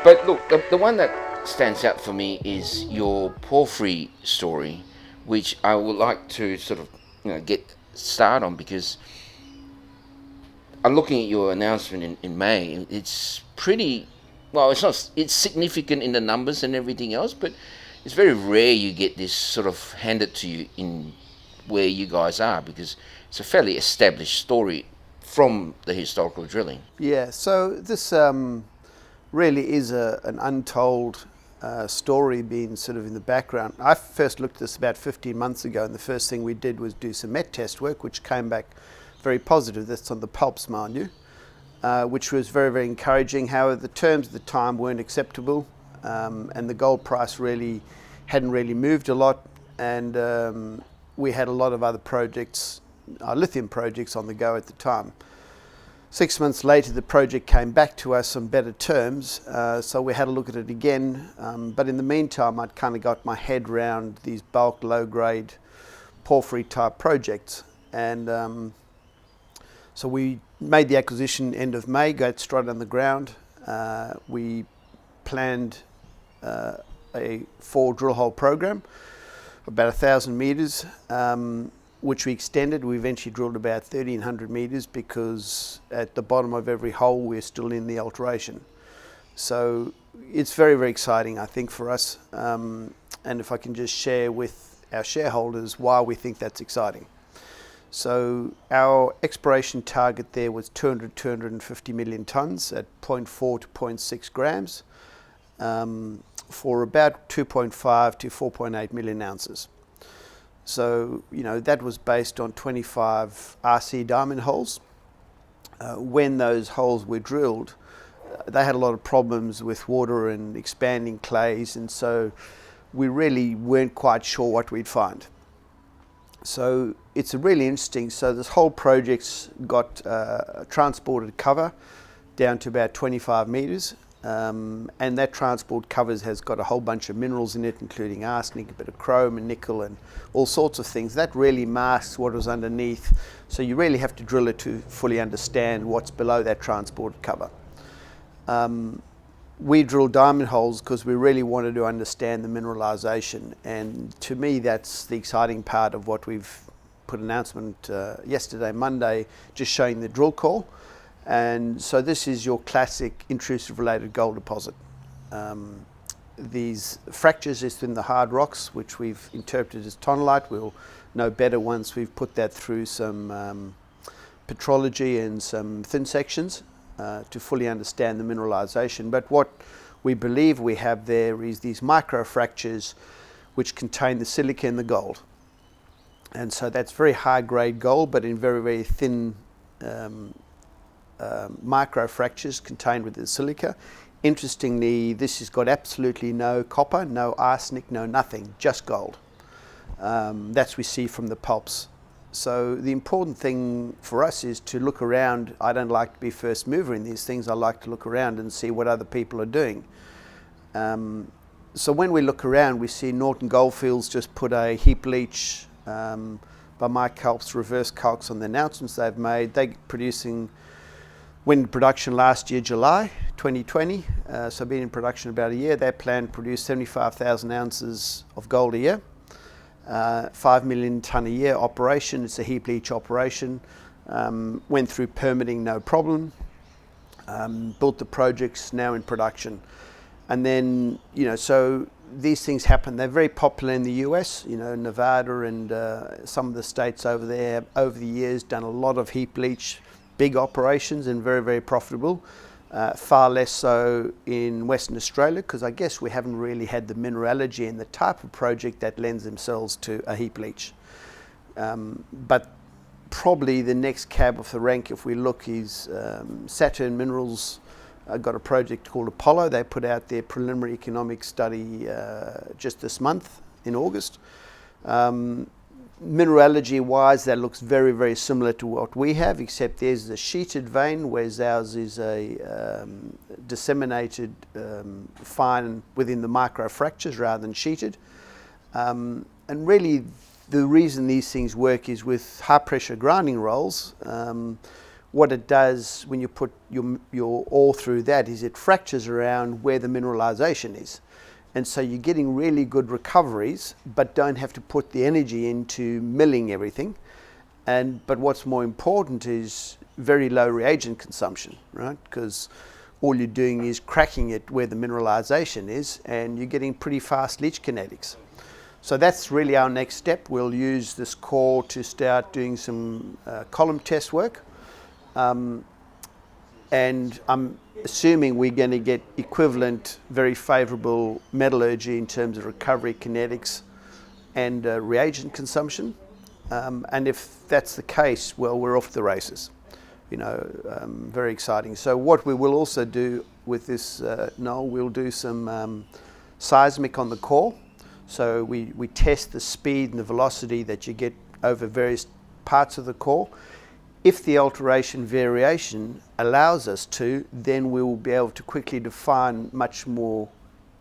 But look, the one that stands out for me is your porphyry story, which I would like to sort of get started on, because I'm looking at your announcement in May. It's pretty, well, it's not, it's significant in the numbers and everything else, but it's very rare you get this sort of handed to you in where you guys are, because it's a fairly established story from the historical drilling. Yeah, so this really is an untold story being sort of in the background. I first looked at this about 15 months ago, and the first thing we did was do some met test work, which came back very positive. That's on the pulps, mind you, which was very, very encouraging. However, the terms at the time weren't acceptable, and the gold price really hadn't really moved a lot, and we had a lot of other projects, lithium projects on the go at the time. 6 months later, the project came back to us on better terms, so we had a look at it again. But in the meantime, I'd kind of got my head around these bulk, low-grade porphyry type projects, and so we made the acquisition end of May, got straight on the ground. We planned a 4 drill hole program, about 1,000 meters, which we extended. We eventually drilled about 1,300 meters, because at the bottom of every hole we're still in the alteration. So it's very, very exciting, I think, for us. And if I can just share with our shareholders why we think that's exciting. So our exploration target there was 250 million tonnes at 0.4 to 0.6 grams for about 2.5 to 4.8 million ounces. So, that was based on 25 RC diamond holes. When those holes were drilled, they had a lot of problems with water and expanding clays, and so we really weren't quite sure what we'd find. So it's really interesting. So this whole project's got transported cover down to about 25 meters. And that transport covers has got a whole bunch of minerals in it, including arsenic, a bit of chrome and nickel and all sorts of things. That really masks what was underneath. So you really have to drill it to fully understand what's below that transported cover. We drilled diamond holes because we really wanted to understand the mineralization. And to me, that's the exciting part of what we've put an announcement yesterday, Monday, just showing the drill core. And so this is your classic intrusive related gold deposit. These fractures is in the hard rocks, which we've interpreted as tonalite. We'll know better once we've put that through some petrology and some thin sections to fully understand the mineralization. But what we believe we have there is these micro fractures which contain the silica and the gold. And so that's very high grade gold, but in very, very thin micro fractures contained within the silica. Interestingly, this has got absolutely no copper, no arsenic, no nothing, just gold. That's we see from the pulps. So the important thing for us is to look around. I don't like to be first mover in these things. I like to look around and see what other people are doing. So when we look around, we see Norton Goldfields just put a heap leach by Mike Kalp's reverse calcs on the announcements they've made. They're producing, went in production last year, July 2020, so been in production about a year. They plan to produce 75,000 ounces of gold a year, 5 million tonne a year operation. It's a heap leach operation. Went through permitting, no problem. Built the projects, now in production. And then, so these things happen. They're very popular in the US, Nevada and some of the states over there, over the years, done a lot of heap leach, big operations and very, very profitable. Far less so in Western Australia, because I guess we haven't really had the mineralogy and the type of project that lends themselves to a heap leach. But probably the next cab off the rank, if we look, is Saturn Minerals. Got a project called Apollo. They put out their preliminary economic study just this month in August. Mineralogy wise, that looks very, very similar to what we have, except there's a sheeted vein, whereas ours is a disseminated fine within the microfractures rather than sheeted. And really the reason these things work is with high pressure grinding rolls. what it does when you put your ore through that is it fractures around where the mineralization is. And so you're getting really good recoveries, but don't have to put the energy into milling everything. But what's more important is very low reagent consumption, right? Because all you're doing is cracking it where the mineralization is, and you're getting pretty fast leach kinetics. So that's really our next step. We'll use this core to start doing some column test work. And I'm assuming we're going to get equivalent, very favorable metallurgy in terms of recovery kinetics and reagent consumption. And if that's the case, well, we're off the races. Very exciting. So what we will also do with this, Noel, we'll do some seismic on the core. So we test the speed and the velocity that you get over various parts of the core. If the alteration variation allows us to, then we will be able to quickly define much more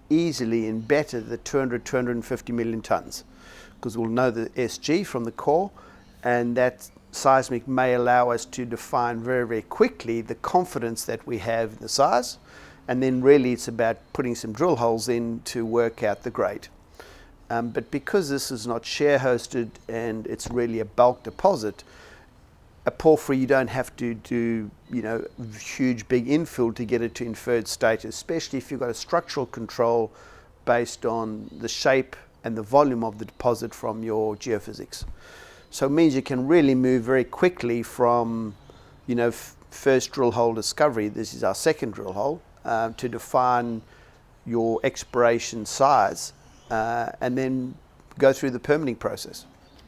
easily and better the 250 million tonnes, because we'll know the SG from the core, and that seismic may allow us to define very, very quickly the confidence that we have in the size, and then really it's about putting some drill holes in to work out the grade. But because this is not share hosted and it's really a bulk deposit, a porphyry you don't have to do huge big infill to get it to inferred status, especially if you've got a structural control based on the shape and the volume of the deposit from your geophysics. So it means you can really move very quickly from first drill hole discovery, this is our second drill hole, to define your exploration size and then go through the permitting process.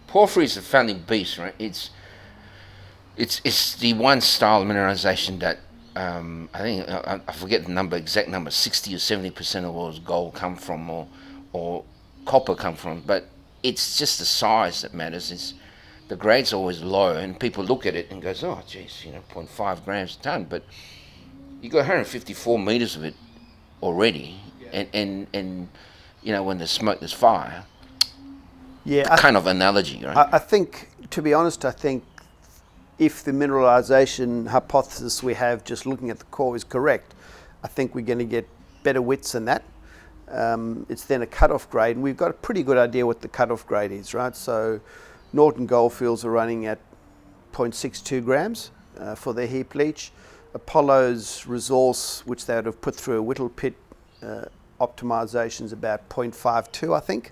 Porphyry is a funny beast, right? It's the one style of mineralization that I think I forget the exact number, 60 or 70% of the world's gold come from, or copper come from, but it's just the size that matters. The grade's always low, and people look at it and goes, oh geez, 0.5 grams a ton, but you got 154 meters of it already, and when there's smoke, there's fire. Yeah, kind of analogy, right? I think, to be honest, if the mineralization hypothesis we have just looking at the core is correct, I think we're going to get better widths than that. It's then a cutoff grade, and we've got a pretty good idea what the cutoff grade is, right? So Norton Goldfields are running at 0.62 grams for their heap leach. Apollo's resource, which they would have put through a whittle pit optimization, is about 0.52, I think.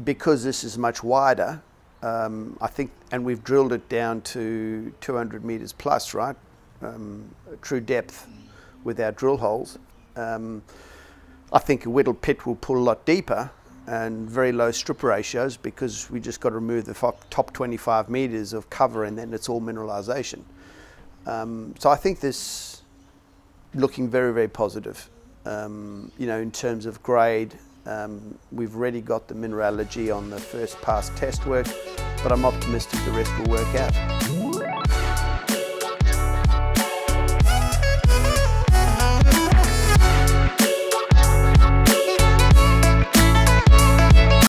Because this is much wider, I think, and we've drilled it down to 200 meters plus, right? True depth with our drill holes. I think a whittle pit will pull a lot deeper and very low strip ratios, because we just got to remove the top 25 meters of cover, and then it's all mineralization. So I think this looking very, very positive. In terms of grade, we've already got the mineralogy on the first pass test work, but I'm optimistic the rest will work out.